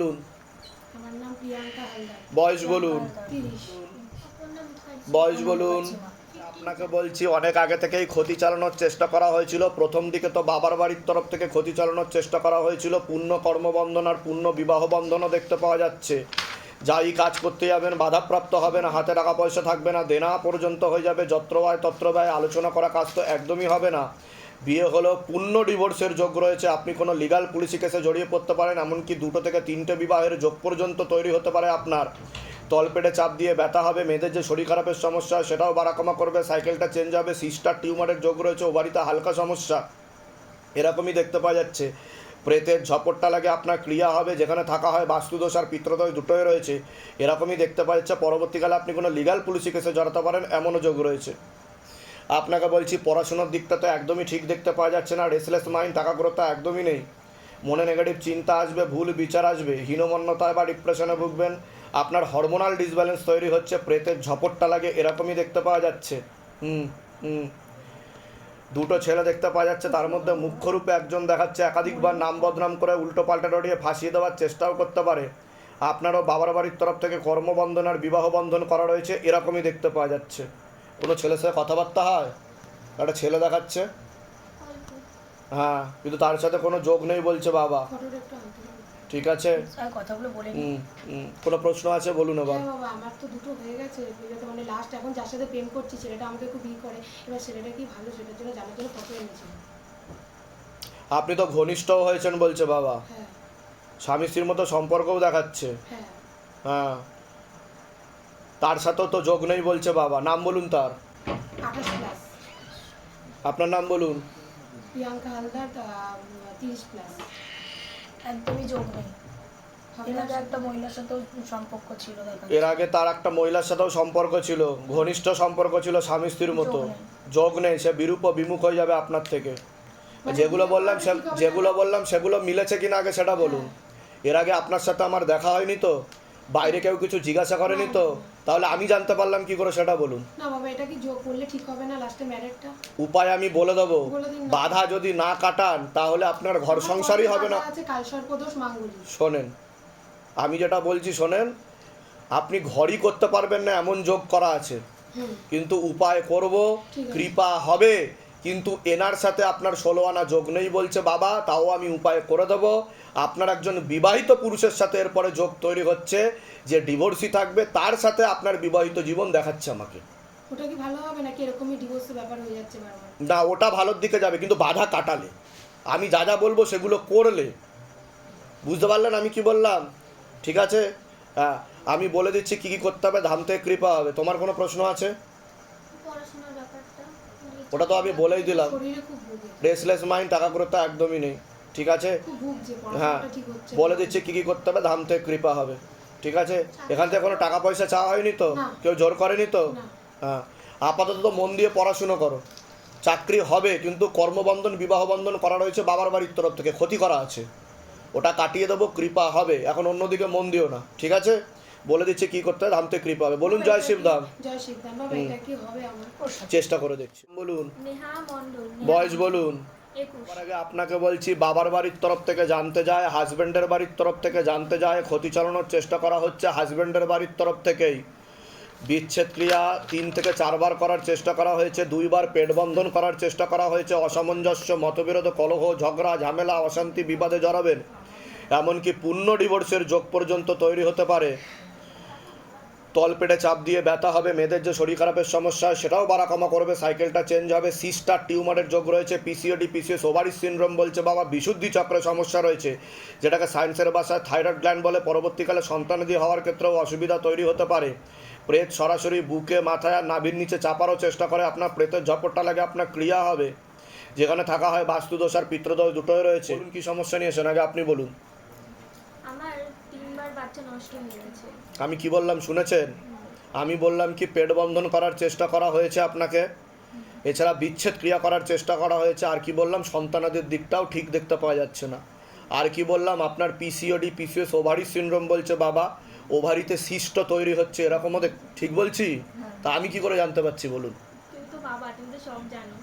বলুন। আমার নাম প্রিয়াঙ্কা হালদার। বয়স বলুন। 30। বয়স বলুন। আপনাকে বলছি, অনেক আগে থেকেই ক্ষতি চালানোর চেষ্টা করা হয়েছিল। প্রথম দিকে তো বাবার বাড়ির তরফ থেকে ক্ষতি চালানোর চেষ্টা করা হয়েছিল। পূর্ণ কর্মবন্ধন আর পূর্ণ বিবাহ বন্ধনও দেখতে পাওয়া যাচ্ছে। যাই কাজ করতে যাবেন বাধাপ্রাপ্ত হবেন, হাতে টাকা পয়সা থাকবে না, দেনা পর্যন্ত হয়ে যাবে, যত্র ব্যয় তত্র ব্যয়, আলোচনা করা কাজ তো একদমই হবে না। বিয়ে হলেও পূর্ণ ডিভোর্সের যোগ রয়েছে। আপনি কোনো লিগাল পুলিশি কেসে জড়িয়ে পড়তে পারেন, এমনকি 2 থেকে 3টে বিবাহের যোগ পর্যন্ত তৈরি হতে পারে আপনার। তলপেটে চাপ দিয়ে ব্যথা হবে, মেয়েদের যে শরীর খারাপের সমস্যা সেটাও বাড়াকমা করবে, সাইকেলটা চেঞ্জ হবে, সিস্টার টিউমারের যোগ রয়েছে, ওভারিতে হালকা সমস্যা এরকমই দেখতে পাওয়া যাচ্ছে। প্রেতের ঝপটটা লাগে আপনার ক্রিয়া হবে, যেখানে থাকা হয় বাস্তুদোষ আর পিত্রদোষ দুটোই রয়েছে, এরকমই দেখতে পাওয়া যাচ্ছে। পরবর্তীকালে আপনি কোনো লিগাল পুলিশি কেসে জড়াতে পারেন, এমনও যোগ রয়েছে। আপনাকে বলছি, পড়াশোনার দিকটা তো একদমই ঠিক দেখতে পাওয়া যাচ্ছে না। রেসলেস মাইন্ড, টাকাগ্রতা একদমই নেই। মনে নেগেটিভ চিন্তা আসবে, ভুল বিচার আসবে, হীনমন্যতায় বা ডিপ্রেশনে ভুগবেন। আপনার হরমোনাল ডিসব্যালেন্স তৈরি হচ্ছে, প্রেতের ঝপটটা লাগে, এরকমই দেখতে পাওয়া যাচ্ছে। হুম হুম 2টো ছেলে দেখতে পাওয়া যাচ্ছে, তার মধ্যে মুখ্যরূপে একজন দেখাচ্ছে একাধিকবার নাম বদনাম করে উল্টো পাল্টা ডরিয়ে ফাঁসিয়ে দেওয়ার চেষ্টাও করতে পারে। আপনারও বাবার বাড়ির তরফ থেকে কর্মবন্ধন আর বিবাহ বন্ধন করা রয়েছে, এরকমই দেখতে পাওয়া যাচ্ছে। কোনো ছেলের সাথে কথাবার্তা হয়, একটা ছেলে দেখাচ্ছে, হ্যাঁ, কিন্তু তার সাথে কোনো যোগ নেই বলছে বাবা। ফটোটা একটু আনতে হবে। ঠিক আছে, কথাগুলো বলে কোনো প্রশ্ন আছে বলুন এবার। হ্যাঁ বাবা, আমার তো দুটো হয়ে গেছে বিয়েতে, মানে লাস্ট এখন যার সাথে প্রেম করছি ছেলেটা আমাকে খুব ই করে। এবার ছেলেটা কি ভালো, সেটার জন্য জানার জন্য ফটো এনেছিল। আপনি তো ঘনিষ্ঠও হয়েছেন বলছে বাবা, হ্যাঁ স্বামী স্ত্রীর মতো সম্পর্কও দেখাচ্ছে। হ্যাঁ। হ্যাঁ, তার সাথেও তো যোগ নেই বলছে বাবা। নাম বলুন তার। 28+। আপনার নাম বলুন। প্রিয়াঙ্কা হালদার, 30+। একদমই যোগ নেই। এর আগে একটা মহিলার সাথেও সম্পর্ক ছিল, এর আগে তার একটা মহিলার সাথেও সম্পর্ক ছিল, ঘনিষ্ঠ সম্পর্ক ছিল স্বামী স্ত্রীর মতো। যোগ নেই, সে বিরূপ ও বিমুখ হয়ে যাবে আপনার থেকে। যেগুলো বললাম সেগুলো মিলেছে কিনা আগে সেটা বলুন। এর আগে আপনার সাথে আমার দেখা হয়নি তো, বাইরে কেউ কিছু জিজ্ঞাসা করেনি তো, তাহলে আমি জানতে পারলাম কি করে সেটা বলুন। না বাবা, এটা কি যোগ করলে ঠিক হবে না লাস্টে ম্যারেজটা? উপায় আমি বলে দেবো। বলে দিন না। বাধা যদি না কাটান তাহলে আপনার ঘর সংসারই হবে না। আছে কালসর্পদোষ মাঙ্গলিক। শোনেন, আমি যেটা বলছি শোনেন, আপনি ঘরই করতে পারবেন না এমন যোগ করা আছে, কিন্তু উপায় করব, কৃপা হবে। কিন্তু এনার সাথে আপনার 16 আনা যোগ নেই বলছে বাবা, তাও আমি উপায় করে দেবো। আপনার একজন বিবাহিত পুরুষের সাথে এরপরে যোগ তৈরি হচ্ছে, যে ডিভোর্সি থাকবে, তার সাথে আপনার বিবাহিত জীবন দেখাচ্ছে আমাকে। ওটা কি ভালো হবে নাকি এরকমই ডিভোর্সের ব্যাপার হয়ে যাচ্ছে বারবার? না, ওটা ভালোর দিকে যাবে, কিন্তু বাধা কাটালে, আমি যা যা বলবো সেগুলো করলে। বুঝতে পারলেন আমি কি বললাম? ঠিক আছে, হ্যাঁ, আমি বলে দিচ্ছি কী কী করতে হবে, ধাম থেকে কৃপা হবে। তোমার কোনো প্রশ্ন আছে? পড়াশোনার ব্যাপারটা ওটা তো আমি বলেই দিলাম। শরীরে খুব ভুগে, রেসলেস মাইন্ড, টাকাগ্রতা একদমই নেই। ঠিক আছে, খুব ভুগছে, হ্যাঁ, পড়াশোনাটা ঠিক হচ্ছে বলে দিচ্ছি কী কী করতে হবে, ধাম থেকে কৃপা হবে। ঠিক আছে, এখান থেকে কোনো টাকা পয়সা চাওয়া হয়নি তো, না। কেউ জোর করেনি তো? না। হ্যাঁ, আপাতত তো মন দিয়ে পড়াশুনো করো, চাকরি হবে, কিন্তু কর্মবন্ধন বিবাহ বন্ধন করা রয়েছে বাবার বাড়ির তরফ থেকে, ক্ষতি করা আছে, ওটা কাটিয়ে দেবো, কৃপা হবে। এখন অন্যদিকে মন দিও না, ঠিক আছে? বলে দিচ্ছে কি করতে হবে, ধাম থেকে কৃপা হবে। বলুন জয় শিবধাম। জয় শিবধাম। বাবা, এটা কি হবে আমার? চেষ্টা করে দেখছি। বলুন, নেহা মণ্ডল। বয়স বলুন। 21। তার আগে আপনাকে বলছি, বাবার বাড়ির তরফ থেকে জানতে যায়, হাজব্যান্ডের বাড়ির তরফ থেকে জানতে যায়, ক্ষতি চালানোর চেষ্টা করা হচ্ছে হাজব্যান্ডের বাড়ির তরফ থেকেই। বিচ্ছেদ ক্রিয়া 3 থেকে 4 বার করার চেষ্টা করা হয়েছে, 2 বার পেট বন্ধন করার চেষ্টা করা হয়েছে, অসামঞ্জস্য, মতবিরোধ, কলহ, ঝগড়া, ঝামেলা, অশান্তি, বিবাদে জড়াবেন, এমনকি পূর্ণ ডিভোর্সের যোগ পর্যন্ত তৈরি হতে পারে। তলপেটে চাপ দিয়ে ব্যথা হবে, মেয়েদের যে শরীর খারাপের সমস্যা সেটাও বাড়াকমা করবে, সাইকেলটা চেঞ্জ হবে, সিস্টার টিউমারের যোগ রয়েছে, পিসিওডি, পিসিএস, ওভারিস সিনড্রোম বলছে বাবা, বিশুদ্ধি চক্রে সমস্যা রয়েছে, যেটাকে সায়েন্সের ভাষায় থাইরয়েড গ্ল্যান্ড বলে। পরবর্তীকালে সন্তানাদি হওয়ার ক্ষেত্রেও অসুবিধা তৈরি হতে পারে। প্রেত সরাসরি বুকে, মাথায় আর নাভির নিচে চাপারও চেষ্টা করে, আপনার প্রেতের ঝপটটা লাগে, আপনার ক্রিয়া হবে, যেখানে থাকা হয় বাস্তুদোষ আর পিত্রদোষ দুটোই রয়েছে। বলুন কি সমস্যা নিয়েছেন, আগে আপনি বলুন। আমার 3বার বাচ্চা নষ্ট হয়ে গেছে। আমি কি বললাম শুনেছেন? আমি বললাম কি পেট বন্ধন করার চেষ্টা করা হয়েছে আপনাকে, এছাড়া বিচ্ছেদ ক্রিয়া করার চেষ্টা করা হয়েছে। আর কি বললাম, সন্তানাদের দিকটাও ঠিক দেখতে পাওয়া যাচ্ছে না। আর কি বললাম, আপনার পিসিওডি, পিসিএস, ওভারি সিনড্রোম বলছে বাবা, ওভারিতে সিস্ট তৈরি হচ্ছে, এরকমও ঠিক বলছি? তা আমি কি করে জানতে পারছি বলুন? তুমি তো বাবা, তুমি তো সব জানো।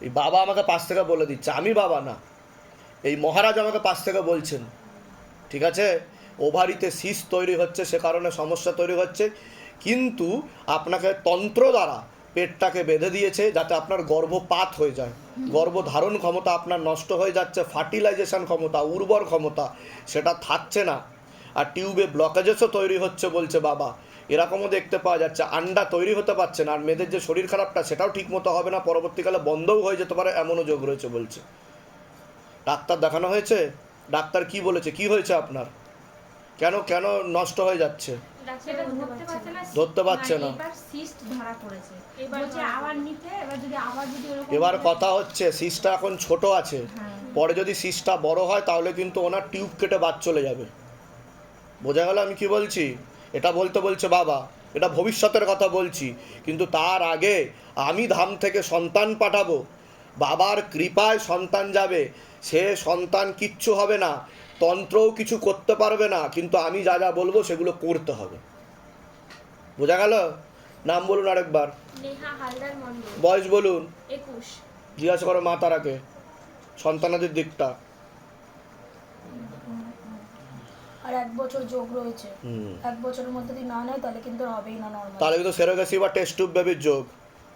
এই বাবা আমাকে পাশ থেকে বলে দিচ্ছে, আমি বাবা না, এই মহারাজ আমাকে পাশ থেকে বলছেন। ঠিক আছে, ওভারিতে সিস্ট তৈরি হচ্ছে, সে কারণে সমস্যা তৈরি হচ্ছে। কিন্তু আপনাকে তন্ত্র দ্বারা পেটটাকে বেঁধে দিয়েছে যাতে আপনার গর্ভপাত হয়ে যায়, গর্ভধারণ ক্ষমতা আপনার নষ্ট হয়ে যাচ্ছে, ফার্টিলাইজেশন ক্ষমতা, উর্বর ক্ষমতা সেটা থাকছে না, আর টিউবে ব্লকেজেসও তৈরি হচ্ছে বলছে বাবা, এরকমও দেখতে পাওয়া যাচ্ছে। আন্ডা তৈরি হতে পারছে না, আর মেয়েদের যে শরীর খারাপটা সেটাও ঠিক মতো হবে না, পরবর্তীকালে বন্ধও হয়ে যেতে পারে, এমনও যোগ রয়েছে বলছে। ডাক্তার দেখানো হয়েছে? ডাক্তার কি বলেছে, কি হয়েছে আপনার, কেন কেন নষ্ট হয়ে যাচ্ছে? ডাক্তার ধরতে পারছে না। এবার সিস্ট ধরা পড়েছে, এবার বলছে ধরা আবার নিতে, এবার যদি ওরকম এবার কথা হচ্ছে সিসটা এখন ছোট আছে, পরে যদি সিসটা বড় হয় তাহলে কিন্তু ওনার টিউব কেটে বাদ চলে যাবে। বোঝা গেল আমি কি বলছি? এটা বলছে বাবা, এটা ভবিষ্যতের কথা বলছি, কিন্তু তার আগে আমি ধাম থেকে সন্তান পাঠাবো, বাবার কৃপায় সন্তান যাবে, সে সন্তান কিচ্ছু হবে না, তন্ত্রও কিছু করতে পারবে না, কিন্তু আমি যা যা বলবো সেগুলো করতে হবে। বোঝা গেল? নাম বলুন আরেকবার, নেহা হালদার মন্ডল, বয়স বলুন, 21। জিজ্ঞাসা করো মা তারাকে সন্তানাদির দিকটা। আর 1 বছর যোগ রয়েছে, 1 বছরের মধ্যে যদি না নেয় তাহলে কিন্তু হবেই না নর্মাল। তাহলে কিন্তু সেরোগেসি বা টেস্ট টিউব বেবির যোগ,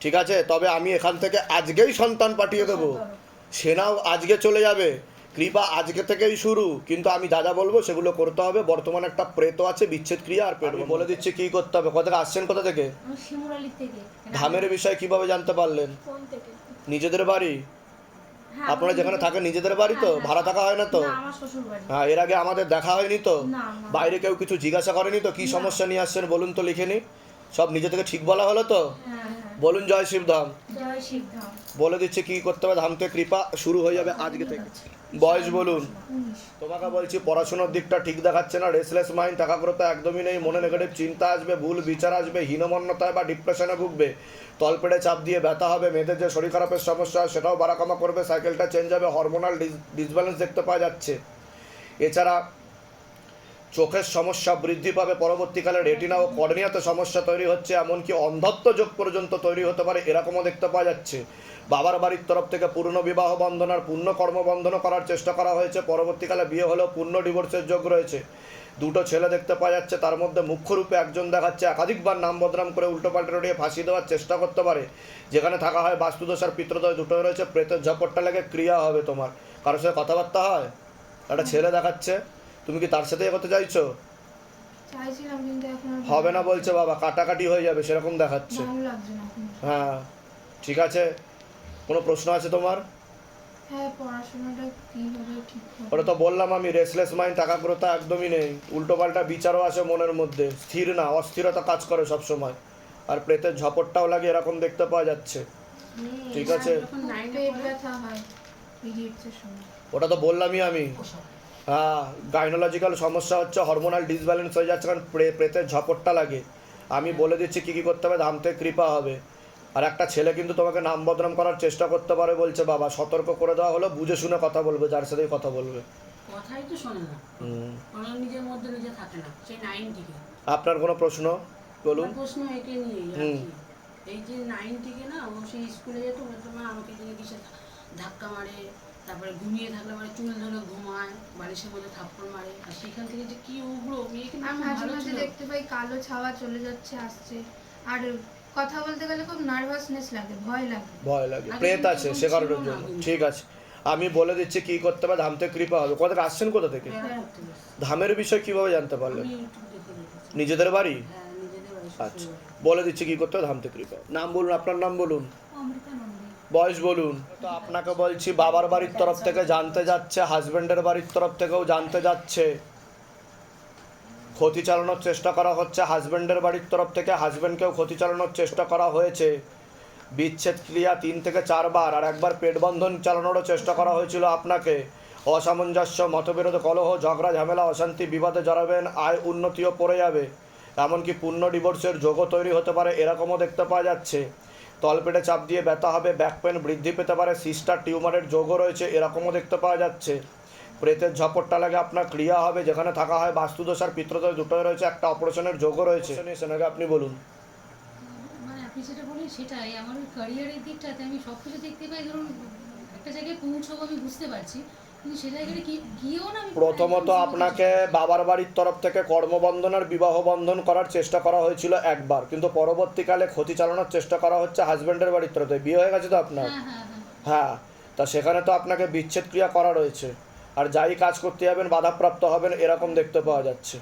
ঠিক আছে? তবে আমি এখান থেকে আজকেই সন্তান পাঠিয়ে দেবো, সেনাও আজকে চলে যাবে, কৃপা আজকে থেকেই শুরু, কিন্তু আমি যা যা বলবো সেগুলো করতে হবে। বর্তমানে একটা প্রেত আছে, বিচ্ছেদ ক্রিয়া আর পেট, আমি বলে দিচ্ছি কি করতে হবে। কোথা থেকে আসছেন, কোথা থেকে? আমি শিমুরালি থেকে। ধামের বিষয় কিভাবে জানতে পারলেন? ফোন থেকে। নিজেদের বাড়ি? হ্যাঁ, আপনারা আমার যেখানে থাকেন নিজেদের বাড়ি তো? হ্যাঁ, হ্যাঁ। ভাড়া থাকা হয় না তো? না, আমার শ্বশুর বাড়ি। হ্যাঁ, এর আগে আমাদের দেখা হয়নি তো? না, না। বাইরে কেউ কিছু জিজ্ঞাসা করেনি তো কি সমস্যা নিয়ে আসছেন বলুন তো, লিখে নি, সব নিজে থেকে ঠিক বলা হলো তো? হ্যাঁ, হ্যাঁ। বলুন জয় শিবধাম। জয় শিবধাম। বলে দিচ্ছে কি করতে হবে, ধাম থেকে কৃপা শুরু হয়ে যাবে আজকে থেকে। বয়স বলুন। 19। তোমাকে বলছি পড়াশোনার দিকটা ঠিক দেখাচ্ছে না, রেসলেস মাইন্ড, একাগ্রতা একদমই নেই, মনে নেগেটিভ চিন্তা আসবে, ভুল বিচার আসবে, হীনমন্যতায় বা ডিপ্রেশনে ভুগবে, তলপেটে চাপ দিয়ে ব্যথা হবে, মেয়েদের যে শরীর খারাপের সমস্যা হয় সেটাও বাড়াকামা করবে, সাইকেলটা চেঞ্জ হবে, হরমোনাল ডিসব্যালেন্স দেখতে পাওয়া যাচ্ছে। এছাড়া চোখের সমস্যা বৃদ্ধি পাবে, পরবর্তীকালে রেটিনা ও কর্নিয়াতে সমস্যা তৈরি হচ্ছে, এমনকি অন্ধত্ব যোগ পর্যন্ত তৈরি হতে পারে, এরকমও দেখতে পাওয়া যাচ্ছে। বাবার বাড়ির তরফ থেকে পূর্ণ বিবাহ বন্ধন আর পূর্ণ কর্মবন্ধনও করার চেষ্টা করা হয়েছে, পরবর্তীকালে বিয়ে হলেও পূর্ণ ডিভোর্সের যোগ রয়েছে। 2টো ছেলে দেখতে পাওয়া যাচ্ছে, তার মধ্যে মুখ্য রূপে একজন দেখাচ্ছে একাধিকবার নাম বদনাম করে উল্টোপাল্টা রটিয়ে ফাঁসি দেওয়ার চেষ্টা করতে পারে, যেখানে থাকা হয় বাস্তুদোষ আর পিতৃদোষ দুটোই রয়েছে, প্রেতের ঝপটটা লেগে ক্রিয়া হবে তোমার। কারোর সাথে কথাবার্তা হয়, একটা ছেলে দেখাচ্ছে, তুমি কি তার সাথে এগোতে চাইছো? চাইছিলাম কিন্তু এখন আর হবে না বলছে বাবা, কাটাকাটি হয়ে যাবে সেরকম দেখাচ্ছে। ভালো লাগছে না এখন। হ্যাঁ ঠিক আছে, কোনো প্রশ্ন আছে তোমার? হ্যাঁ, পড়াশোনাটা কিভাবে ঠিক হবে? ওটা তো বললাম আমি, রেসলেস মাইন্ড, একাগ্রতা একদমই নেই, উল্টোপাল্টা বিচারও আসে মনের মধ্যে, স্থির না, অস্থিরতা কাজ করে সব সময়, আর প্রেতের ঝপটটাও লাগে এরকম দেখতে পাওয়া যাচ্ছে। ঠিক আছে, যখন 9 এ পেট পড়ে, ব্যথা হয় পিরিয়ডসের সময়। ওটা তো বললামই আমি। হ্যাঁ, গাইনোলজিক্যাল সমস্যা হচ্ছে, হরমোনাল ডিসব্যালেন্স হয়ে যাচ্ছে, কারণ প্রেতের ঝপটটা লাগে। আমি বলে দিচ্ছি কী কী করতে হবে, ধাম থেকে কৃপা হবে। আর একটা ছেলে কিন্তু তোমাকে নাম বদনাম করার চেষ্টা করতে পারে বলছে বাবা, সতর্ক করে দেওয়া হলো, বুঝে শুনে কথা বলবে, যার সাথেই কথা বলবে। কথাই তো শোনে না, কোনো নিজের মধ্যে নিজে থাকে না, সেই 9 থেকে। আপনার কোনো প্রশ্ন বলুন। আমার প্রশ্ন একে নিয়ে আর কি, এই যে 9 থেকে না, ও সেই স্কুলে যেত, ওর সময় আমাকে কিনে কিসে ধাক্কা মারে, তারপরে ঘুমিয়ে থাকলে মানে চুল ধরে ঘুমায়, বালিশের মধ্যে থাপ্পড় মারে, আর সেখান থেকে যে কি উগ্র, মেয়ে কিন্তু আমি খুব মাঝে ভালো মাঝে ছিল। দেখতে পাই কালো ছাওয়া চলে যাচ্ছে, আসছে, আর কথা বলতে গেলে খুব নার্ভাসনেস লাগে, ভয় লাগে। ভয় লাগে, প্রেত আছে সে কারণের জন্য। ঠিক আছে, আমি বলে দিচ্ছি কি করতে হবে, ধাম থেকে কৃপা হবে। কোথা থেকে আসছেন, কোথা থেকে? বেড়া করতে গেছে। ধামের বিষয় কিভাবে জানতে পারলেন? আমি ইউটিউব দেখে দেখেছি। নিজেদের বাড়ি? হ্যাঁ, নিজেদের বাড়ি, আচ্ছা, শ্বশুর বাড়ি। বলে দিচ্ছি কি করতে হবে, ধাম থেকে কৃপা। নাম বলুন, আপনার নাম বলুন, অমৃতা নন্দী। বয়স বলুন। তো আপনাকে বলছি বাবার বাড়ির তরফ থেকে জানতে যাচ্ছে, হাজবেন্ডের বাড়ির তরফ থেকেও জানতে যাচ্ছে, ক্ষতি চালানোর চেষ্টা করা হচ্ছে, হাজবেন্ডের বাড়ির তরফ থেকে হাজবেন্ডকেও ক্ষতি চালানোর চেষ্টা করা হয়েছে, বিচ্ছেদ ক্রিয়া 3 থেকে 4 বার, আর একবার পেট বন্ধন চালানোরও চেষ্টা করা হয়েছিল আপনাকে। অসামঞ্জস্য, মতবিরোধ, কলহ, ঝগড়া, ঝামেলা, অশান্তি, বিবাদে জড়াবেন, আয় উন্নতিও পড়ে যাবে, এমনকি পূর্ণ ডিভোর্সের যোগও তৈরি হতে পারে, এরকমও দেখতে পাওয়া যাচ্ছে। তলপেটে চাপ দিয়ে ব্যথা হবে, ব্যাক পেন বৃদ্ধি পেতে পারে, সিস্টার টিউমারের যোগও রয়েছে, এরকমও দেখতে পাওয়া যাচ্ছে। প্রেতের ঝপটটা লাগে আপনার ক্রিয়া হবে, যেখানে থাকা হয় বাস্তুদোষ আর পিতৃদোষ দুটোই রয়েছে, একটা অপারেশনের যোগও রয়েছে। সেনাকে আপনি বলুন। মানে আপনি যেটা বলেন সেটাই, আমার ওই ক্যারিয়ারের দিকটাতে আমি সব কিছু দেখতে পাই, ধরুন একটা জায়গায় পৌঁছবো আমি বুঝতে পারছি, কিন্তু সেটা এখানে গিয়েও না আমি প্রথমত আপনাকে বাবার বাড়ির তরফ থেকে কর্মবন্ধন আর বিবাহ বন্ধন করার চেষ্টা করা হয়েছিল একবার, কিন্তু পরবর্তীকালে ক্ষতি চালানোর চেষ্টা করা হচ্ছে হাজব্যান্ডের বাড়ির তরফ থেকে। বিয়ে হয়ে গেছে তো আপনার? হ্যাঁ হ্যাঁ হ্যাঁ হ্যাঁ, তা সেখানে তো আপনাকে বিচ্ছেদ ক্রিয়া করা রয়েছে, আর যাই কাজ করতে যাবেন বাধাপ্রাপ্ত হবেন এরকম দেখতে পাওয়া যাচ্ছে।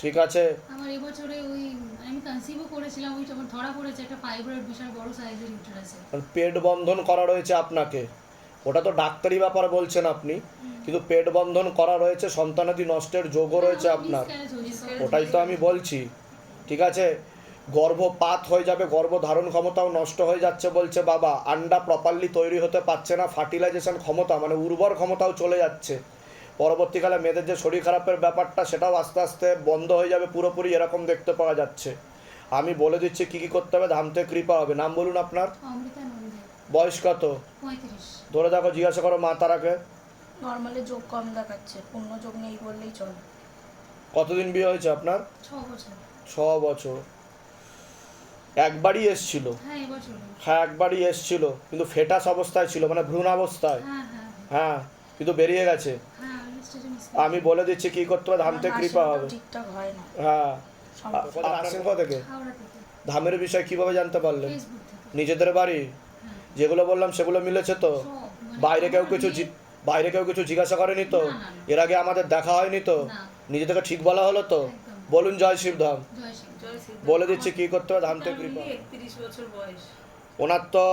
ঠিক আছে, আমার এবছরে ওই আমি কনসিভও করেছিলাম, ওই আমার ধরা পড়েছে একটা ফাইব্রয়েড বিশাল বড় সাইজের ইউটেরাসে। পেট বন্ধন করা রয়েছে আপনাকে, ওটা তো ডাক্তারি ব্যাপার বলছেন আপনি, কিন্তু পেট বন্ধন করা রয়েছে, সন্তানাদি নষ্টের যোগও রয়েছে আপনার, ওটাই তো আমি বলছি। ঠিক আছে, গর্ভপাত হয়ে যাবে, গর্ভ ধারণ ক্ষমতাও নষ্ট হয়ে যাচ্ছে বলছে বাবা, আন্ডা প্রপারলি তৈরি হতে পারছে না, ফার্টিলাইজেশন ক্ষমতা মানে উর্বর ক্ষমতাও চলে যাচ্ছে। পরবর্তীকালে মেয়েদের যে শরীর খারাপের ব্যাপারটা সেটাও আস্তে আস্তে বন্ধ হয়ে যাবে পুরোপুরি, এরকম দেখতে পাওয়া যাচ্ছে। আমি বলে দিচ্ছি কী কী করতে হবে, ধামতে কৃপা হবে। নাম বলুন আপনার, অমৃতা নন্দী, বয়স কত? 35। ধরে দেখো, জিজ্ঞাসা করো মা তারাকে। নর্মালি যোগ কম দেখাচ্ছে, পূর্ণ যোগ নেই বললেই চলে। কতদিন বিয়ে হয়েছে আপনার? 6 বছর। 6 বছর। একবারই এসছিল? হ্যাঁ এবছর। হ্যাঁ একবারই এসছিল, কিন্তু ফেটাস অবস্থায় ছিল, মানে ভ্রূণ অবস্থায়। হ্যাঁ হ্যাঁ হ্যাঁ, কিন্তু বেরিয়ে গেছে। হ্যাঁ আমি স্টেশন আমি বলে দিচ্ছি কি করতে হবে, ধামতে কৃপা হবে। ঠিকঠাক হয় না। হ্যাঁ, সম্পর্ক। আসেন কোথা থেকে? হাওড়া থেকে, ধামের বিষয় কিভাবে জানতে পারলেন? ফেসবুক থেকে। নিজেদের বাড়ি হ্যাঁ যেগুলো বললাম সেগুলো মিলেছে তো? সব, মানে বাইরে কেউ আমার কিছু বিয়ে- বাইরে কেউ কিছু জিজ্ঞাসা করেনি তো? না, না, না। এর আগে আমাদের দেখা হয়নি তো? না। নিজে থেকে ঠিক বলা হলো তো? একদম। বলুন জয় শিবধাম। জয় শ্রী। বলে দিচ্ছি কি করতে হবে, ধামতে কৃপা। 31 বছর বয়স। ওনার তো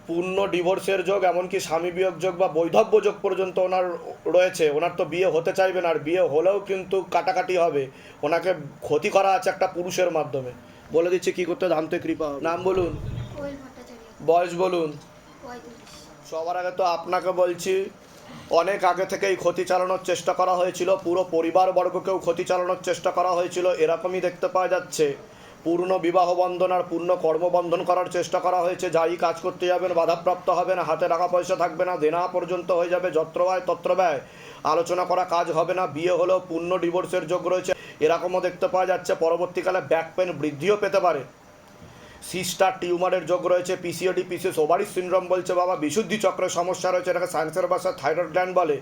পূর্ণ ডিভোর্সের যোগ, এমনকি স্বামী বিয়োগ যোগ বা বৈধব্য যোগ পর্যন্ত ওনার রয়েছে। ওনার তো বিয়ে হতে চাইবেন, আর বিয়ে হলেও কিন্তু কাটাকাটি হবে, ওনাকে ক্ষতি করা আছে একটা পুরুষের মাধ্যমে। বলে দিচ্ছি কি করতে হবে, ধামতে কৃপা হবে। নাম বলুন, কোয়েল ভট্টাচার্য, বয়স বলুন। 35। সবার আগে তো আপনাকে বলছি, অনেক আগে থেকেই ক্ষতি চালানোর চেষ্টা করা হয়েছিল, পুরো পরিবারবর্গকেও ক্ষতি চালানোর চেষ্টা করা হয়েছিল, এরকমই দেখতে পাওয়া যাচ্ছে। পূর্ণ বিবাহ বন্ধন আর পূর্ণ কর্মবন্ধন করার চেষ্টা করা হয়েছে, যাই কাজ করতে যাবেন বাধাপ্রাপ্ত হবে না, হাতে টাকা পয়সা থাকবে না, দেনা পর্যন্ত হয়ে যাবে, যত্র ব্যয় তত্র ব্যয়, আলোচনা করা কাজ হবে না, বিয়ে হলেও পূর্ণ ডিভোর্সের যোগ রয়েছে, এরকমও দেখতে পাওয়া যাচ্ছে। পরবর্তীকালে ব্যাক পেন বৃদ্ধিও পেতে পারে, সিস্টার টিউমারের যোগ রয়েছে, পিসিওডি পিসিএস ওভারি সিনড্রোম বলছে বাবা, বিশুদ্ধি চক্রের সমস্যা রয়েছে, এটাকে সায়েন্সের ভাষায় থাইরয়েড গ্ল্যান্ড বলে।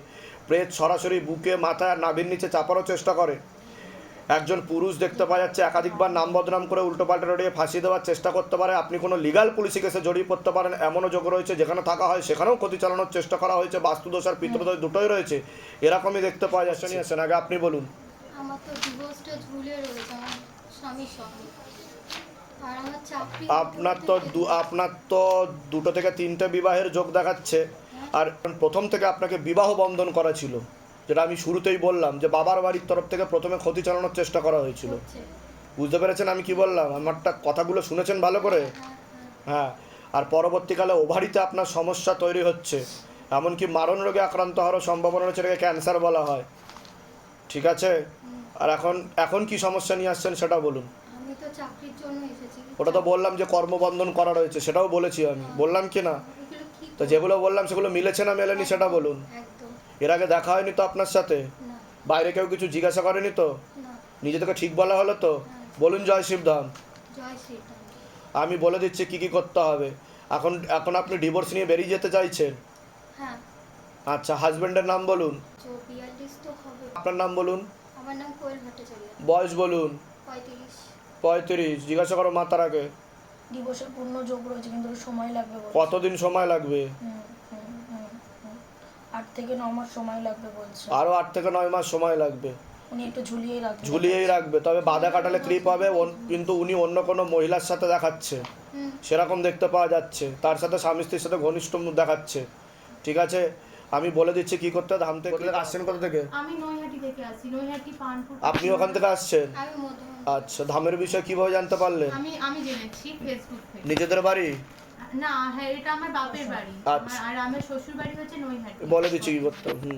প্রেত সরাসরি বুকে মাথায় আর নাভির নিচে চাপারও চেষ্টা করে। একজন পুরুষ দেখতে পাওয়া যাচ্ছে একাধিকবার নাম বদনাম করে উল্টোপাল্টা রড়িয়ে ফাঁসি দেওয়ার চেষ্টা করতে পারে, আপনি কোনো লিগাল পুলিশি কেসে জড়িয়ে পড়তে পারেন, এমনও যোগ রয়েছে। যেখানে থাকা হয় সেখানেও ক্ষতি চালানোর চেষ্টা করা হয়েছে, বাস্তুদোষ আর পিতৃদোষ দুটোই রয়েছে, এরকমই দেখতে পাওয়া যাচ্ছে। নিয়ে আসেন, আগে আপনি বলুন। আমার তো ডিভোর্সটা ঝুলে রয়েছে আমার স্বামীর সঙ্গে, আর আমার চাকরি আপনার তো 2 থেকে 3টে বিবাহের যোগ দেখাচ্ছে, আর প্রথম থেকে আপনাকে বিবাহ বন্ধন করা ছিল, যেটা আমি শুরুতেই বললাম যে বাবার বাড়ির তরফ থেকে প্রথমে ক্ষতি চালানোর চেষ্টা করা হয়েছিল। হচ্ছে। বুঝতে পেরেছেন আমি কি বললাম? আমারটা কথাগুলো শুনেছেন ভালো করে? হ্যাঁ, আর পরবর্তীকালে ওভারিতে আপনার সমস্যা তৈরি হচ্ছে, এমনকি মারণ রোগে আক্রান্ত হওয়ারও সম্ভাবনা রয়েছে, এটাকে ক্যান্সার বলা হয়। ঠিক আছে, আর এখন কি সমস্যা নিয়ে আসছেন সেটা বলুন। আমি তো চাকরির জন্য এসেছি। ওটা তো বললাম যে কর্মবন্ধন করা রয়েছে, সেটাও বলেছি আমি, বললাম কি না? এগুলো কি তো যেগুলো বললাম সেগুলো মিলেছে না মেলেনি সেটা বলুন। একদম এর আগে দেখা হয়নি তো আপনার সাথে? না, বাইরে কেউ কিছু জিজ্ঞাসা করেনি তো? না। নিজে থেকে ঠিক বলা হলো তো? বলুন জয় শিবধাম। জয় শ্রীরাম। আমি বলে দিচ্ছি কি কি করতে হবে। এখন আপনি ডিভোর্স নিয়ে বেরিয়ে যেতে চাইছেন? হ্যাঁ, আচ্ছা, হাজবেন্ডের নাম বলুন। 42 তো হবে। আপনার নাম বলুন। আমার নাম কোয়েল ভট্টাচার্য, বয়স বলুন। 35। 35। জিজ্ঞাসা করো মা তারাকে। ডিভোর্সের পূর্ণ যোগ রয়েছে, কিন্তু সময় লাগবে বলছে। কতদিন সময় লাগবে? 8 থেকে 9 মাস সময় লাগবে বলছে। আরও 8 থেকে 9 মাস সময় লাগবে। উনি একটু ঝুলিয়েই রাখবে, তবে বাধা কাটালে ক্লিপ হবে, কিন্তু উনি অন্য কোনো মহিলার সাথে দেখাচ্ছে, সেরকম দেখতে পাওয়া যাচ্ছে, তার সাথে স্বামী স্ত্রীর সাথে ঘনিষ্ঠ দেখাচ্ছে। ঠিক আছে, আমি বলে দিচ্ছি কি করতে হবে। ধাম থেকে আসছেন কোথা থেকে? আমি নৈহাটি থেকে আসি, নৈহাটি পানপুর। আপনি ওখান থেকে আসছেন? আমি মধ্যম। আচ্ছা, ধামের বিষয়ে কিভাবে জানতে পারলেন? আমি জেনেছি ফেসবুক থেকে। নিজেদের বাড়ি? না, হ্যাঁ এটা আমার বাপের বাড়ি। আচ্ছা। আর আমার শ্বশুর বাড়ি হচ্ছে নৈহাটি। বলে দিচ্ছি কি করতে হবে।